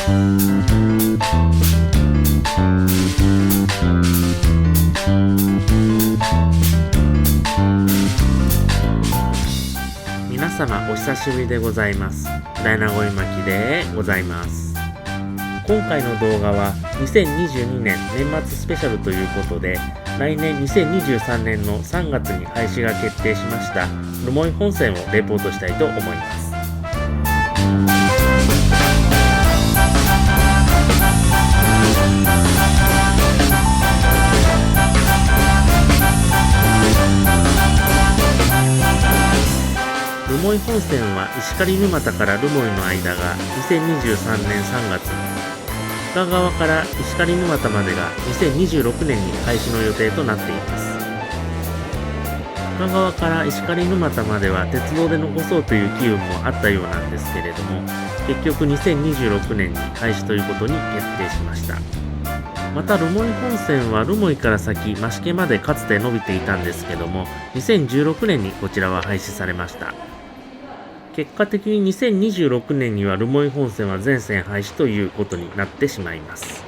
皆様お久しぶりでございます。大名古屋巻でございます。今回の動画は2022年年末スペシャルということで、来年2023年の3月に廃止が決定しました留萌本線をレポートしたいと思います。留萌本線は石狩沼田から留萌の間が2023年3月に、深川から石狩沼田までが2026年に開始の予定となっています。深川から石狩沼田までは鉄道で残そうという機運もあったようなんですけれども、結局2026年に開始ということに決定しました。また留萌本線は留萌から先増毛までかつて伸びていたんですけども、2016年にこちらは廃止されました。結果的に2026年には留萌本線は全線廃止ということになってしまいます。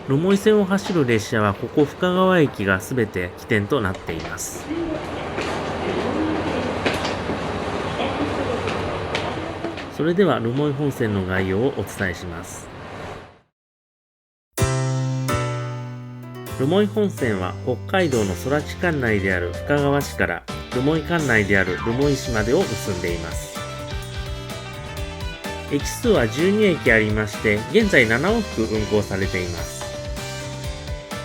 留萌線を走る列車はここ深川駅が全て起点となっています。それでは留萌本線の概要をお伝えします。留萌本線は北海道の空知管内である深川市から留萌管内である留萌市までを結んでいます。駅数は12駅ありまして、現在7往復運行されています。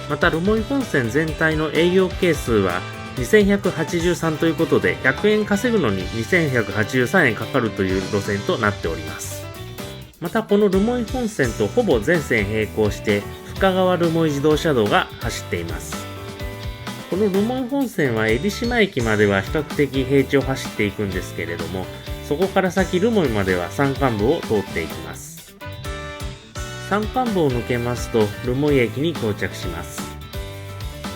また留萌本線全体の営業係数は2183ということで、100円稼ぐのに2183円かかるという路線となっております。またこの留萌本線とほぼ全線並行して深川留萌自動車道が走っています。この留萌本線は海老島駅までは比較的平地を走っていくんですけれども、そこから先留萌までは山間部を通っていきます。山間部を抜けますと留萌駅に到着します。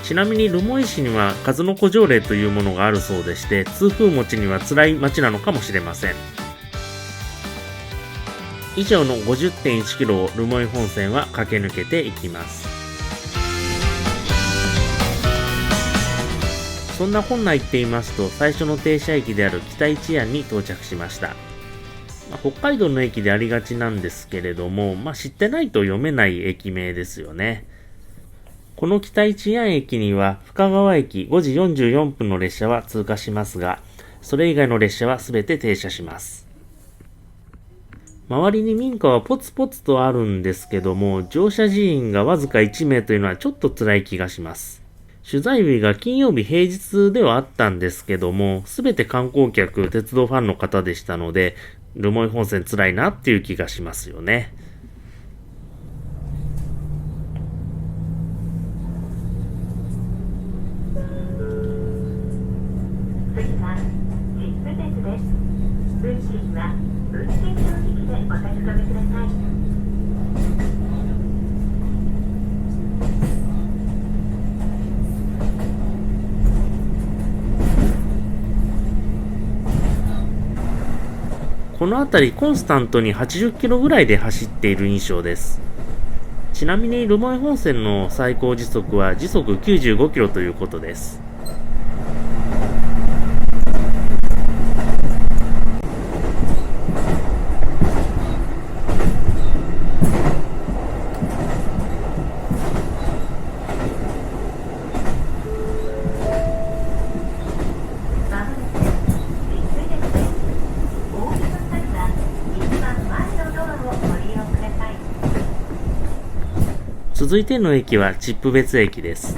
ちなみに留萌市には数の子条例というものがあるそうでして、通風持ちには辛い街なのかもしれません。以上の 50.1 キロを留萌本線は駆け抜けていきます。そんな本来言っていますと、最初の停車駅である北一安に到着しました。北海道の駅でありがちなんですけれども、知ってないと読めない駅名ですよね。この北一安駅には深川駅5時44分の列車は通過しますが、それ以外の列車はすべて停車します。周りに民家はポツポツとあるんですけども、乗車人員がわずか1名というのはちょっと辛い気がします。取材日が金曜日平日ではあったんですけども、すべて観光客、鉄道ファンの方でしたので、留萌本線辛いなっていう気がしますよね。次はチップ鉄です。運賃は運転表示器でお確かめください。この辺りコンスタントに80キロぐらいで走っている印象です。ちなみに留萌本線の最高時速は時速95キロということです。続いての駅はチップ別駅です。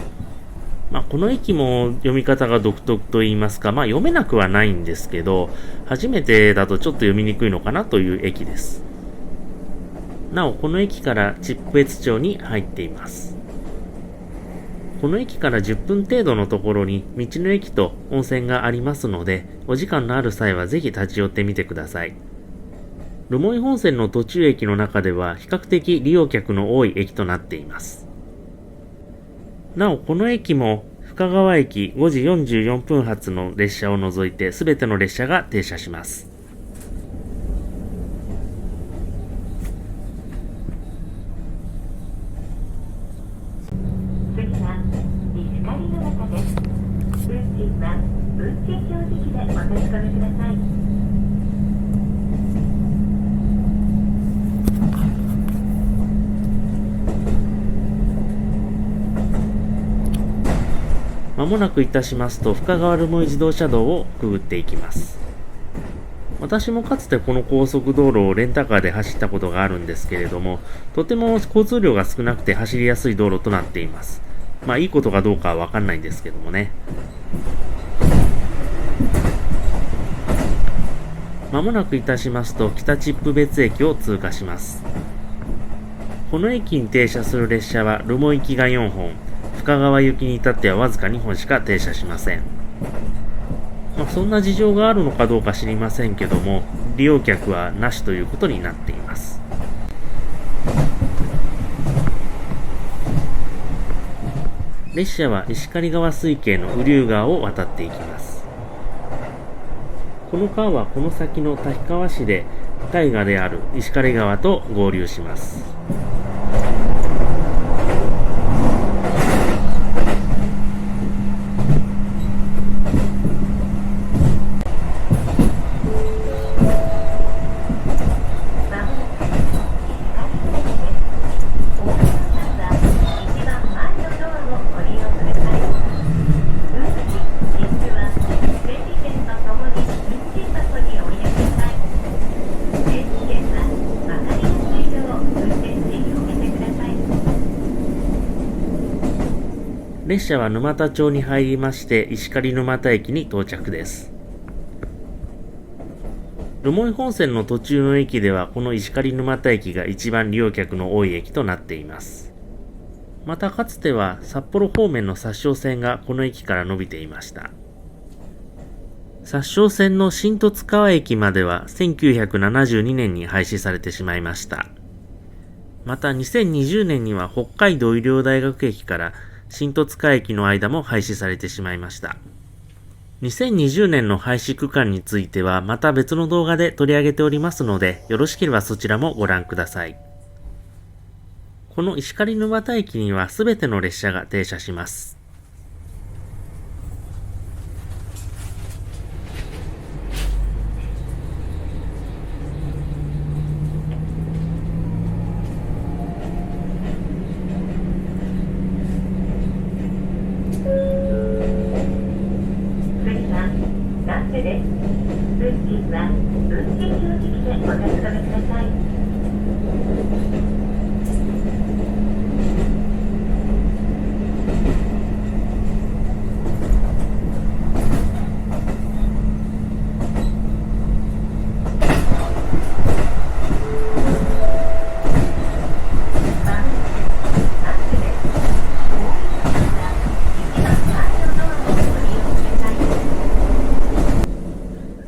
この駅も読み方が独特と言いますか、読めなくはないんですけど、初めてだとちょっと読みにくいのかなという駅です。なお、この駅からチップ別町に入っています。この駅から10分程度のところに道の駅と温泉がありますので、お時間のある際はぜひ立ち寄ってみてください。留萌本線の途中駅の中では比較的利用客の多い駅となっています。なお、この駅も深川駅5時44分発の列車を除いて全ての列車が停車します。まもなくいたしますと深川留萌自動車道をくぐっていきます。私もかつてこの高速道路をレンタカーで走ったことがあるんですけれども、とても交通量が少なくて走りやすい道路となっています。いいことかどうかはわかんないんですけどもね。まもなくいたしますと北秩父別駅を通過します。この駅に停車する列車は留萌行きが4本、深川行きに至ってはわずか2本しか停車しません。そんな事情があるのかどうか知りませんけども、利用客はなしということになっています。列車は石狩川水系の雨竜川を渡っていきます。この川はこの先の滝川市で大河である石狩川と合流します。列車は沼田町に入りまして石狩沼田駅に到着です。留萌本線の途中の駅ではこの石狩沼田駅が一番利用客の多い駅となっています。またかつては札幌方面の札沼線がこの駅から伸びていました。札沼線の新十津川駅までは1972年に廃止されてしまいました。また2020年には北海道医療大学駅から新十津川駅の間も廃止されてしまいました。2020年の廃止区間についてはまた別の動画で取り上げておりますので、よろしければそちらもご覧ください。この石狩沼田駅にはすべての列車が停車します。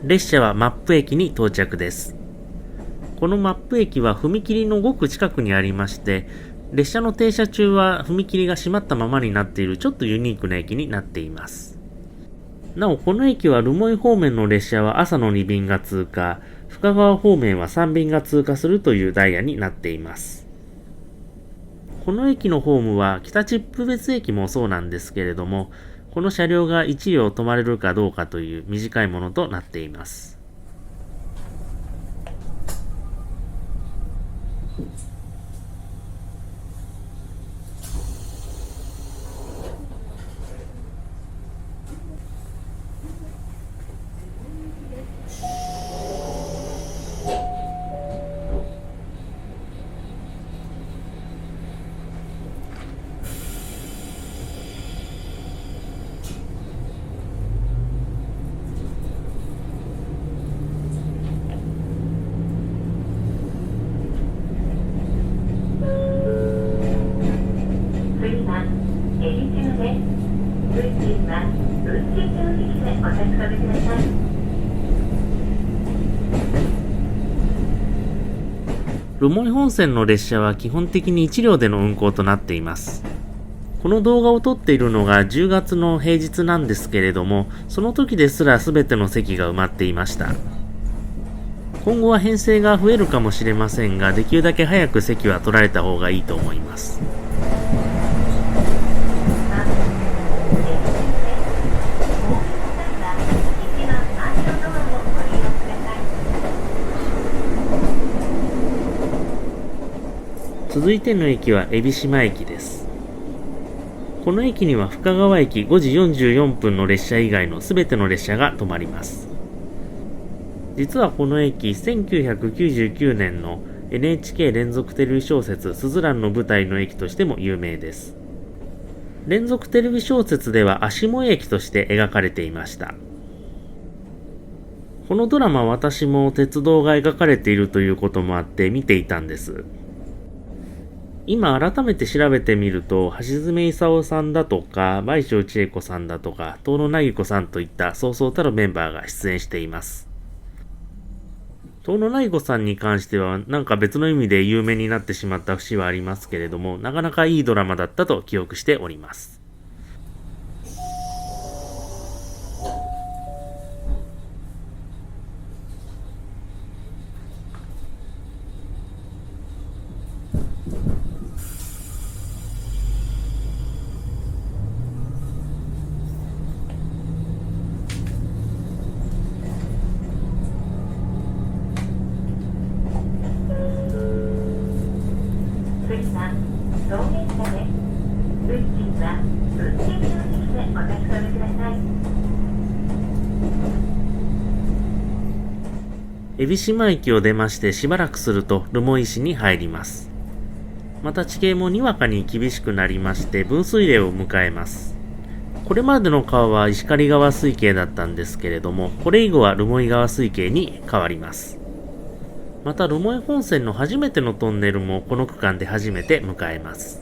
列車はマップ駅に到着です。このマップ駅は踏切のごく近くにありまして、列車の停車中は踏切が閉まったままになっているちょっとユニークな駅になっています。なおこの駅は留萌方面の列車は朝の2便が通過、深川方面は3便が通過するというダイヤになっています。この駅のホームは北秩父別駅もそうなんですけれども、この車両が1両止まれるかどうかという短いものとなっています。留萌本線の列車は基本的に1両での運行となっています。この動画を撮っているのが10月の平日なんですけれども、その時ですら全ての席が埋まっていました。今後は編成が増えるかもしれませんが、できるだけ早く席は取られた方がいいと思います。続いての駅は海老島駅です。この駅には深川駅5時44分の列車以外のすべての列車が止まります。実はこの駅、1999年の NHK 連続テレビ小説すずらんの舞台の駅としても有名です。連続テレビ小説では足も駅として描かれていました。このドラマ、私も鉄道が描かれているということもあって見ていたんです。今改めて調べてみると、橋爪功さんだとか、倍賞千恵子さんだとか、遠野凪子さんといったそうそうたるメンバーが出演しています。遠野凪子さんに関しては、なんか別の意味で有名になってしまった節はありますけれども、なかなかいいドラマだったと記憶しております。富士山送迎車です。運賃は運転手席でお確かめください。海老島駅を出ましてしばらくすると留萌市に入ります。また地形もにわかに厳しくなりまして分水嶺を迎えます。これまでの川は石狩川水系だったんですけれども、これ以後は留萌川水系に変わります。また留萌本線の初めてのトンネルもこの区間で初めて迎えます。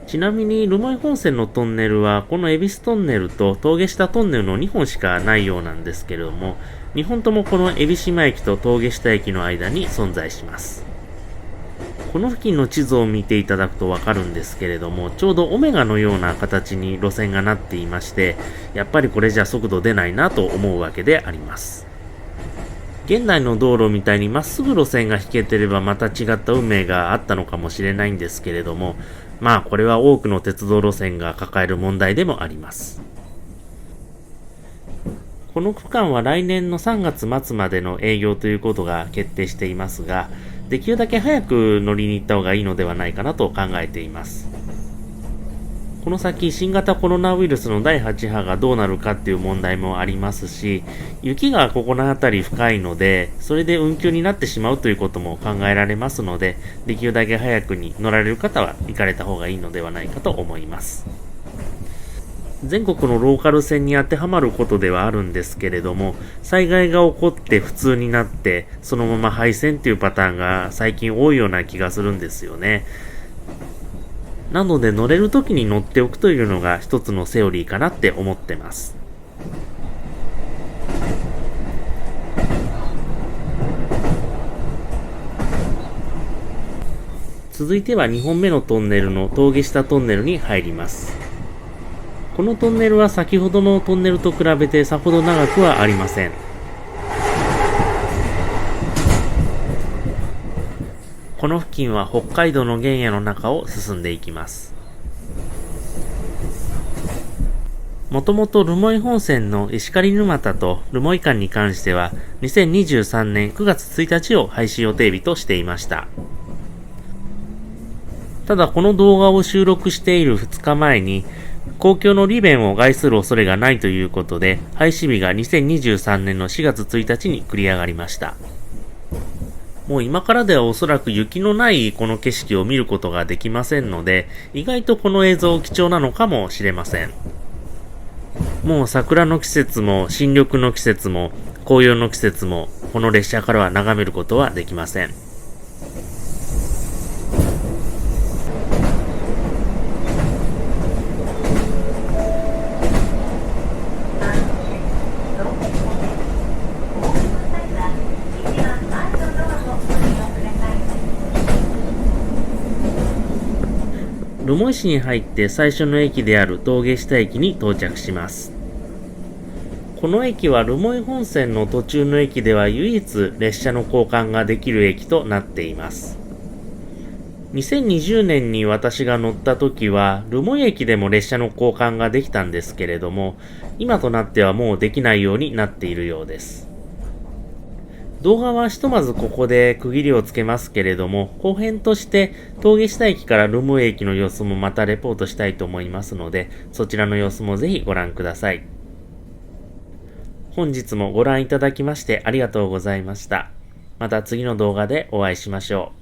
ちなみに留萌本線のトンネルはこの恵比寿トンネルと峠下トンネルの2本しかないようなんですけれども、2本ともこの海老島駅と峠下駅の間に存在します。この付近の地図を見ていただくとわかるんですけれども、ちょうどオメガのような形に路線がなっていまして、やっぱりこれじゃ速度出ないなと思うわけであります。現代の道路みたいにまっすぐ路線が引けてればまた違った運命があったのかもしれないんですけれども、まあこれは多くの鉄道路線が抱える問題でもあります。この区間は来年の3月末までの営業ということが決定していますが、できるだけ早く乗りに行った方がいいのではないかなと考えています。この先新型コロナウイルスの第8波がどうなるかっていう問題もありますし、雪がここの辺り深いので、それで運休になってしまうということも考えられますので、できるだけ早くに乗られる方は行かれた方がいいのではないかと思います。全国のローカル線に当てはまることではあるんですけれども、災害が起こって普通になってそのまま廃線っていうパターンが最近多いような気がするんですよね。なので乗れる時に乗っておくというのが一つのセオリーかなって思ってます。続いては2本目のトンネルの峠下トンネルに入ります。このトンネルは先ほどのトンネルと比べてさほど長くはありません。この付近は北海道の原野の中を進んでいきます。もともと留萌本線の石狩沼田と留萌間に関しては2023年9月1日を廃止予定日としていました。ただこの動画を収録している2日前に公共の利便を害する恐れがないということで廃止日が2023年の4月1日に繰り上がりました。もう今からではおそらく雪のないこの景色を見ることができませんので、意外とこの映像貴重なのかもしれません。もう桜の季節も新緑の季節も紅葉の季節もこの列車からは眺めることはできません。留萌市に入って最初の駅である峠下駅に到着します。この駅は留萌本線の途中の駅では唯一列車の交換ができる駅となっています。2020年に私が乗った時は留萌駅でも列車の交換ができたんですけれども、今となってはもうできないようになっているようです。動画はひとまずここで区切りをつけますけれども、後編として峠下駅から留萌駅の様子もまたレポートしたいと思いますので、そちらの様子もぜひご覧ください。本日もご覧いただきましてありがとうございました。また次の動画でお会いしましょう。